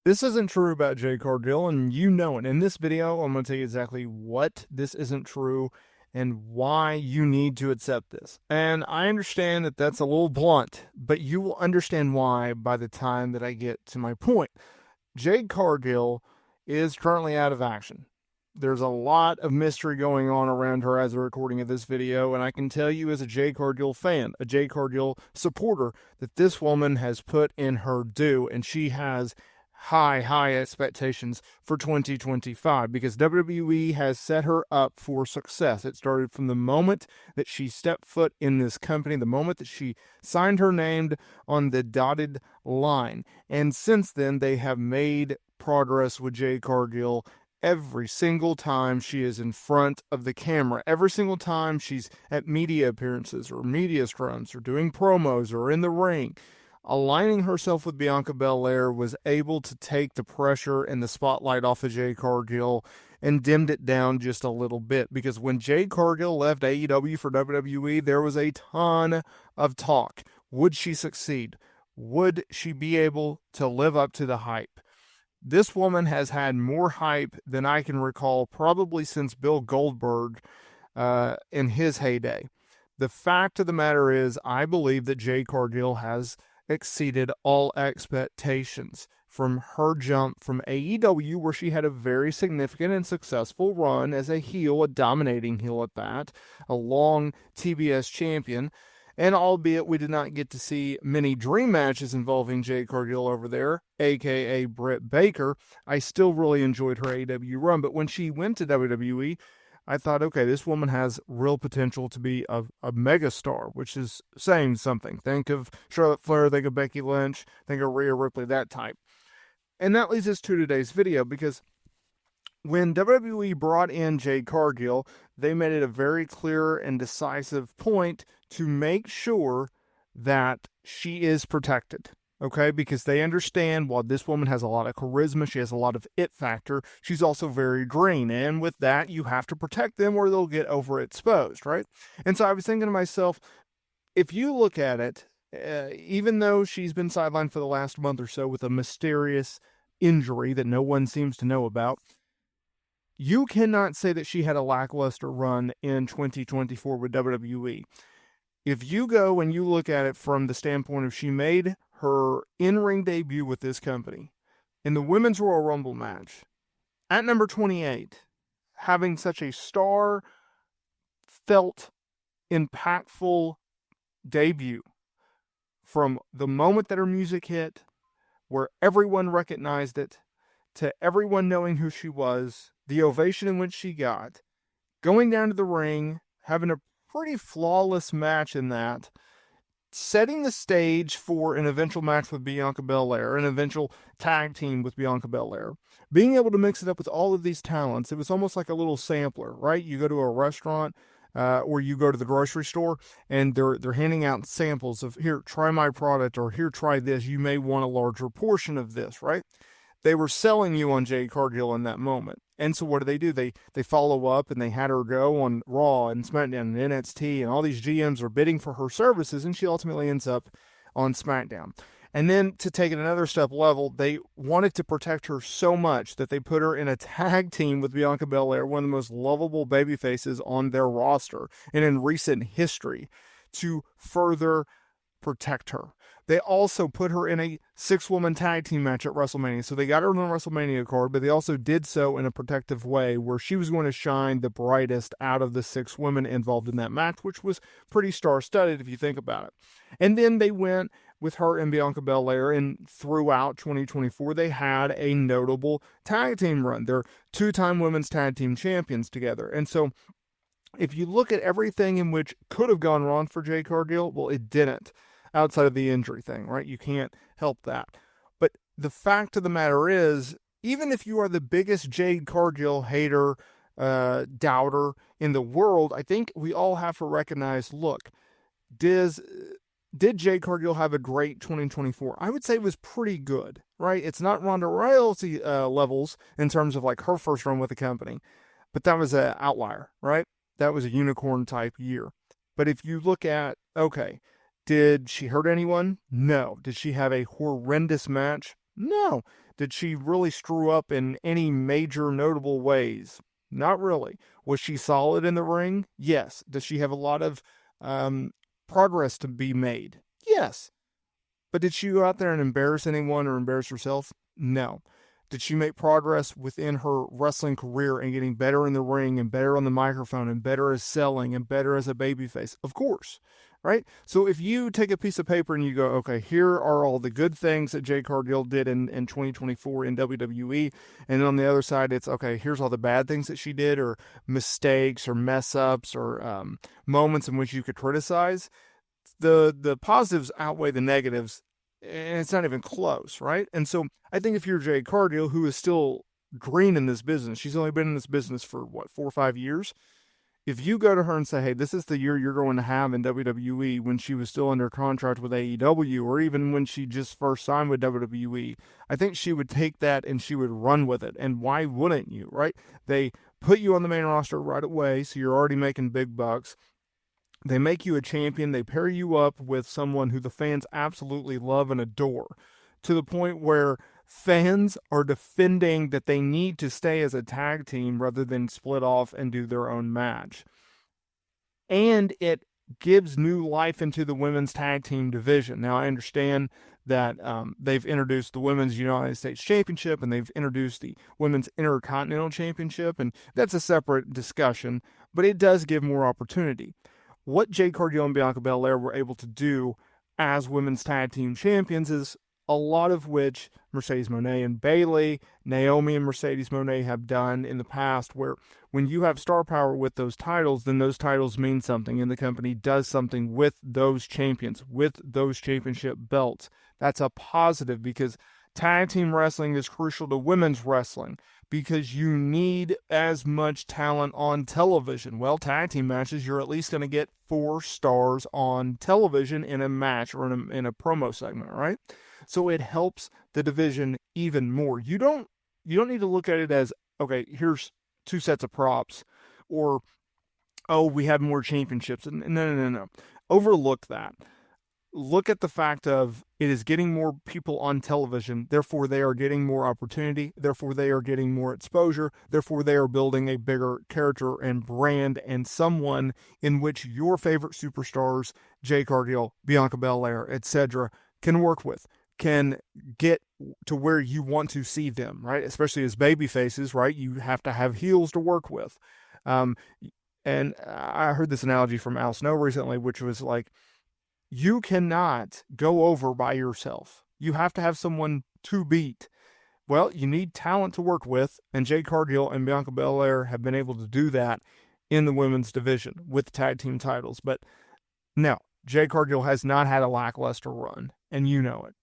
This isn't true about Jade Cargill, and you know it. In this video, I'm going to tell you exactly what this isn't true and why you need to accept this. And I understand that that's a little blunt, but you will understand why by the time that I get to my point. Jade Cargill is currently out of action. There's a lot of mystery going on around her as a recording of this video, and I can tell you as a Jade Cargill fan, a Jade Cargill supporter, that this woman has put in her due, and she has high expectations for 2025 because WWE has set her up for success. It started from the moment that she stepped foot in this company, the moment that she signed her name on the dotted line. And since then, they have made progress with Jade Cargill every single time she is in front of the camera, every single time she's at media appearances or media scrums or doing promos or in the ring. Aligning herself with Bianca Belair was able to take the pressure and the spotlight off of Jade Cargill and dimmed it down just a little bit. Because when Jade Cargill left AEW for WWE, there was a ton of talk. Would she succeed? Would she be able to live up to the hype? This woman has had more hype than I can recall, probably since Bill Goldberg in his heyday. The fact of the matter is, I believe that Jade Cargill has exceeded all expectations from her jump from AEW, where she had a very significant and successful run as a heel, a dominating heel at that, a long TBS champion. And albeit we did not get to see many dream matches involving Jade Cargill over there, aka Britt Baker, I still really enjoyed her AEW run. But when she went to WWE, I thought, okay, this woman has real potential to be a megastar, which is saying something. Think of Charlotte Flair, think of Becky Lynch, think of Rhea Ripley, that type. And that leads us to today's video, because when WWE brought in Jade Cargill, they made it a very clear and decisive point to make sure that she is protected. Okay, because they understand while this woman has a lot of charisma, she has a lot of it factor, she's also very green. And with that, you have to protect them or they'll get overexposed, right? And so I was thinking to myself, if you look at it, even though she's been sidelined for the last month or so with a mysterious injury that no one seems to know about, you cannot say that she had a lackluster run in 2024 with WWE. If you go and you look at it from the standpoint of she made her in-ring debut with this company in the Women's Royal Rumble match at number 28, having such a star-felt, impactful debut from the moment that her music hit, where everyone recognized it, to everyone knowing who she was, the ovation in which she got, going down to the ring, having a pretty flawless match in that, setting the stage for an eventual match with Bianca Belair, an eventual tag team with Bianca Belair. Being able to mix it up with all of these talents, it was almost like a little sampler, right? You go to a restaurant or you go to the grocery store and they're handing out samples of, here, try my product, or here, try this. You may want a larger portion of this, right? They were selling you on Jade Cargill in that moment. And so what do? They follow up and they had her go on Raw and SmackDown and NXT, and all these GMs are bidding for her services, and she ultimately ends up on SmackDown. And then to take it another step level, they wanted to protect her so much that they put her in a tag team with Bianca Belair, one of the most lovable baby faces on their roster and in recent history, to further protect her. They also put her in a 6-woman tag team match at WrestleMania. So they got her on the WrestleMania card, but they also did so in a protective way where she was going to shine the brightest out of the 6 women involved in that match, which was pretty star-studded if you think about it. And then they went with her and Bianca Belair, and throughout 2024, they had a notable tag team run. They're 2-time women's tag team champions together. And so if you look at everything in which could have gone wrong for Jade Cargill, well, it didn't. Outside of the injury thing, right? You can't help that. But the fact of the matter is, even if you are the biggest Jade Cargill hater, doubter in the world, I think we all have to recognize, look, did Jade Cargill have a great 2024? I would say it was pretty good, right? It's not Ronda Rousey levels in terms of like her first run with the company, but that was an outlier, right? That was a unicorn type year. But if you look at, okay, did she hurt anyone? No. Did she have a horrendous match? No. Did she really screw up in any major notable ways? Not really. Was she solid in the ring? Yes. Does she have a lot of um, progress to be made? Yes. But did she go out there and embarrass anyone or embarrass herself? No. Did she make progress within her wrestling career and getting better in the ring and better on the microphone and better as selling and better as a babyface? Of course, right? So if you take a piece of paper and you go, okay, here are all the good things that Jade Cargill did in 2024 in WWE, and then on the other side, it's okay, here's all the bad things that she did or mistakes or mess ups or moments in which you could criticize. The positives outweigh the negatives, and it's not even close, right? And so I think if you're Jade Cargill, who is still green in this business, she's only been in this business for what, 4 or 5 years. If you go to her and say, hey, this is the year you're going to have in WWE, when she was still under contract with AEW, or even when she just first signed with WWE, I think she would take that and she would run with it. And why wouldn't you, right? They put you on the main roster right away, so you're already making big bucks. They make you a champion. They pair you up with someone who the fans absolutely love and adore, to the point where fans are defending that they need to stay as a tag team rather than split off and do their own match. And it gives new life into the women's tag team division. Now, I understand that they've introduced the Women's United States Championship and they've introduced the Women's Intercontinental Championship, and that's a separate discussion, but it does give more opportunity. What Jade Cargill and Bianca Belair were able to do as women's tag team champions is a lot of which Mercedes Moné and Bayley, Naomi and Mercedes Moné have done in the past, where when you have star power with those titles, then those titles mean something, and the company does something with those champions, with those championship belts. That's a positive, because tag team wrestling is crucial to women's wrestling, because you need as much talent on television. Well, tag team matches, you're at least going to get 4 stars on television in a match or in a promo segment, right? So it helps the division even more. You don't need to look at it as, okay, here's 2 sets of props, or, oh, we have more championships. No. Overlook that. Look at the fact of it is getting more people on television, therefore they are getting more opportunity, therefore they are getting more exposure, therefore they are building a bigger character and brand and someone in which your favorite superstars, Jade Cargill, Bianca Belair, etc., can work with, can get to where you want to see them, right? Especially as baby faces, right? You have to have heels to work with. And I heard this analogy from Al Snow recently, which was like, you cannot go over by yourself. You have to have someone to beat. Well, you need talent to work with, and Jade Cargill and Bianca Belair have been able to do that in the women's division with tag team titles. But no, Jade Cargill has not had a lackluster run, and you know it.